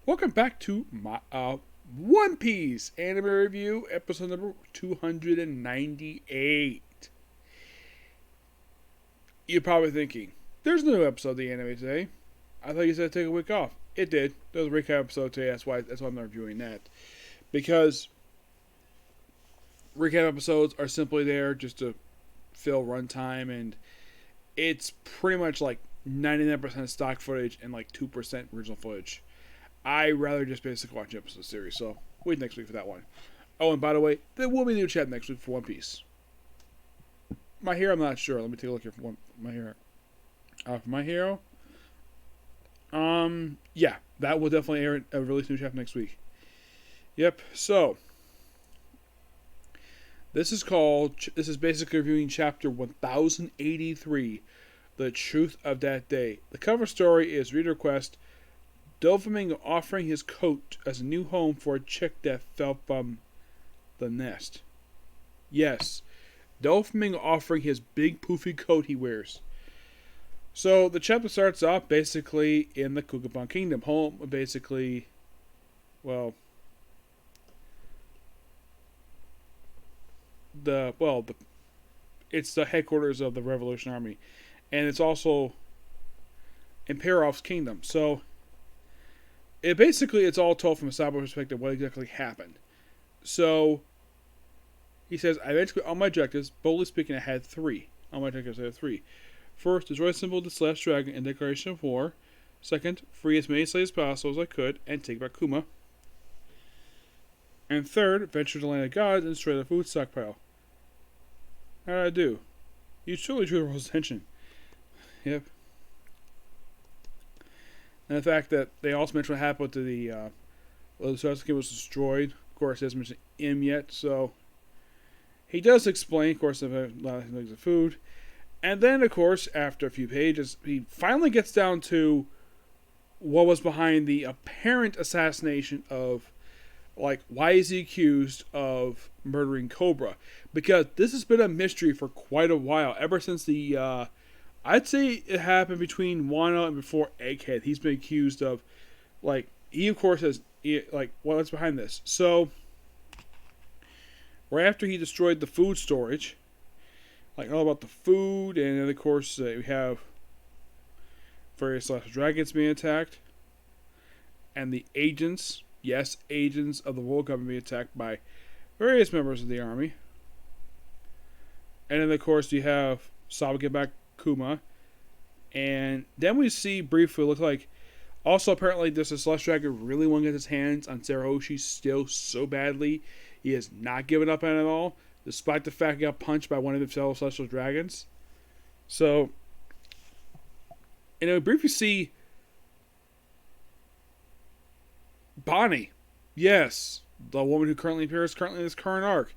Welcome back to my One Piece anime review, episode number 298. You're probably thinking, there's no episode of the anime today. I thought you said take a week off. It did. There was a recap episode today. That's why I'm not reviewing that. Because recap episodes are simply there just to fill runtime, and it's pretty much like 99% stock footage and like 2% original footage. I rather just basically watch episode series, so wait next week for that one. Oh, and by the way, there will be a new chat next week for One Piece. My Hero, I'm not sure. Let me take a look here for My Hero. For My Hero, yeah, that will definitely release a new chapter next week. Yep. So this is basically reviewing chapter 1083, The Truth of That Day. The cover story is reader request. Doflamingo offering his coat as a new home for a chick that fell from the nest. Yes, Doflamingo offering his big poofy coat he wears. So the chapter starts off basically in the Kugaban Kingdom, home basically, well, it's the headquarters of the Revolution Army, and it's also in Perov's kingdom. So it's all told from a Sabo perspective what exactly happened. So he says, I eventually all my objectives, boldly speaking, I had three. All my objectives I had three. First, destroy a symbol of the Slash Dragon in declaration of war. Second, free as many slaves as possible as I could and take back Kuma. And third, venture to the land of gods and destroy the food stockpile. How did I do? You truly drew the world's attention. Yep. And the fact that they also mentioned what happened to the Sasuke was destroyed. Of course, he hasn't mentioned him yet, so he does explain, of course, a lot of things of food. And then, of course, after a few pages, he finally gets down to what was behind the apparent assassination of, like, why is he accused of murdering Cobra? Because this has been a mystery for quite a while, ever since I'd say it happened between Wano and before Egghead. He's been accused of, like, he of course has, like, what's behind this? So, right after he destroyed the food storage, like all about the food, and then of course we have various dragons being attacked, and the agents, yes, agents of the world government being attacked by various members of the army, and then of course you have Sabo get back Kuma, and then we see briefly look like also apparently this Celestial Dragon really want to get his hands on Sarahoshi still so badly. He has not given up on it at all, despite the fact he got punched by one of the fellow Celestial Dragons. So, and we briefly see Bonnie. Yes, the woman who currently appears in this current arc.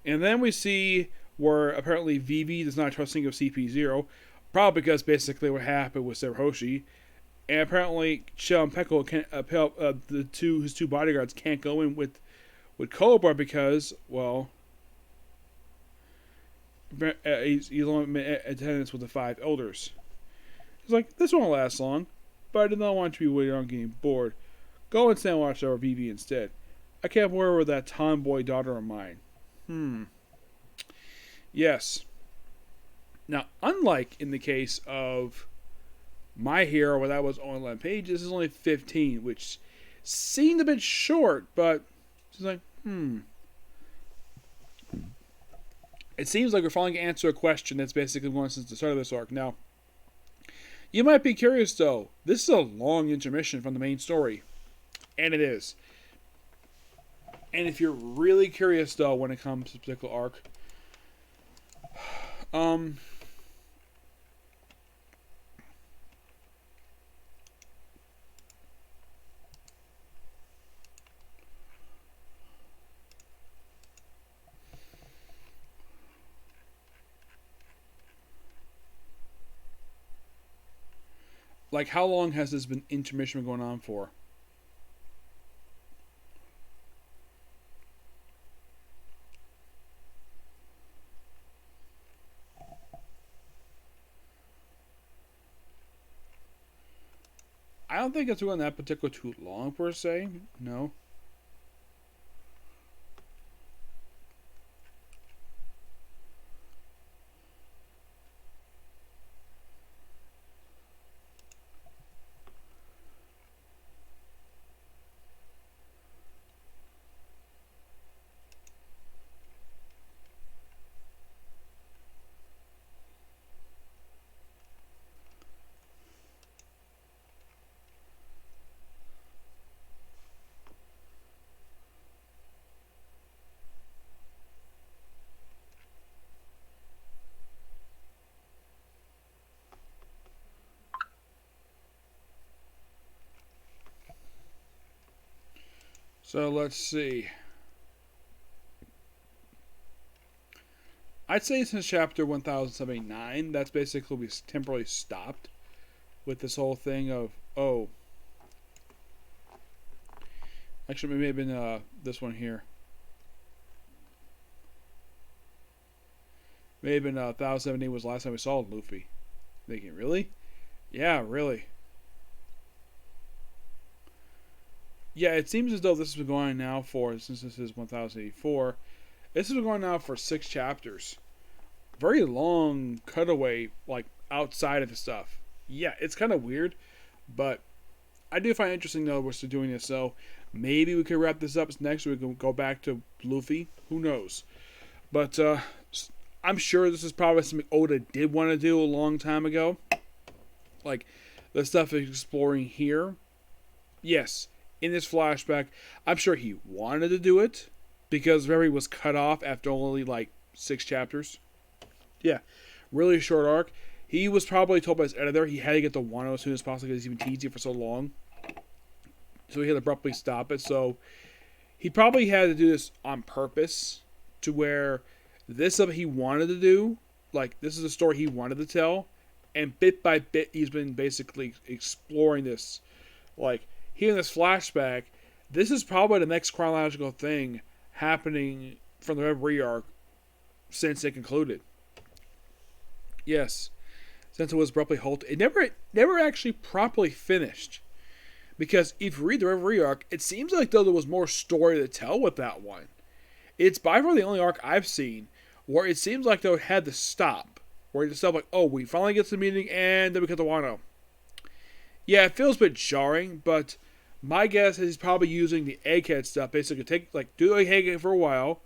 And then we see where apparently Vivi does not trust of CP0, probably because basically what happened with Sarahoshi. And apparently Shell and Peko can't his two bodyguards can't go in with Cobra because, well, he's only in attendance with the five elders. He's like, this won't last long, but I did not want you to be waiting on getting bored. Go and stand watch over Vivi instead. I can't worry with that tomboy daughter of mine. Yes. Now, unlike in the case of My Hero, where that was only 11 pages, this is only 15, which seemed a bit short, but it's like, It seems like we're finally answer a question that's basically going since the start of this arc. Now, you might be curious though. This is a long intermission from the main story, and it is. And if you're really curious though, when it comes to this particular arc, like how long has this been intermission going on for? I don't think it's going that particular too long per se. No. So let's see. I'd say since chapter 1079, that's basically we temporarily stopped with this whole thing of, oh, actually it may have been this one here. May have been 1070 was the last time we saw Luffy. Thinking, really? Yeah, really. Yeah, it seems as though this has been going on now for, since this is 1084, this has been going on now for 6 chapters. Very long cutaway, like, outside of the stuff. Yeah, it's kind of weird, but I do find it interesting, though, we're still doing this, so maybe we could wrap this up next week and go back to Luffy. Who knows? But, I'm sure this is probably something Oda did want to do a long time ago. Like, the stuff he's exploring here. Yes, in this flashback, I'm sure he wanted to do it because Reverie was cut off after only like 6 chapters. Yeah, really short arc. He was probably told by his editor he had to get to Wano as soon as possible because he's been teasing for so long. So he had to abruptly stop it. So he probably had to do this on purpose to where this is something he wanted to do. Like, this is a story he wanted to tell. And bit by bit, he's been basically exploring this. Like, here in this flashback, this is probably the next chronological thing happening from the Reverie arc since it concluded. Yes, since it was abruptly halted. It never actually properly finished. Because if you read the Reverie arc, it seems like though there was more story to tell with that one. It's by far the only arc I've seen where it seems like though it had to stop. Where it just felt like, oh, we finally get to the meeting and then we get to Wano. Yeah, it feels a bit jarring, but my guess is he's probably using the egghead stuff. Basically, do egghead for a while.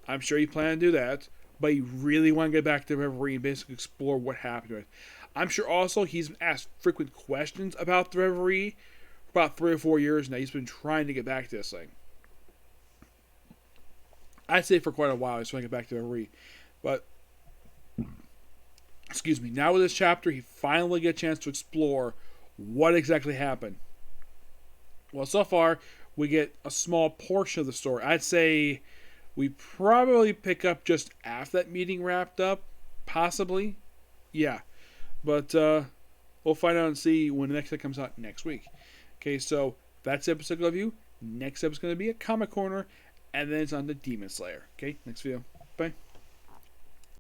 I'm sure he planned to do that, but he really want to get back to Reverie and basically explore what happened to it. I'm sure also he's been asked frequent questions about the Reverie for about 3 or 4 years now. He's been trying to get back to this thing. I'd say for quite a while he's trying to get back to Reverie, but excuse me. Now with this chapter, he finally gets a chance to explore what exactly happened. Well, so far, we get a small portion of the story. I'd say we probably pick up just after that meeting wrapped up. Possibly. Yeah. But we'll find out and see when the next episode comes out next week. Okay, so that's the episode of you. Next episode is going to be a Comic Corner. And then it's on the Demon Slayer. Okay, next video. Bye.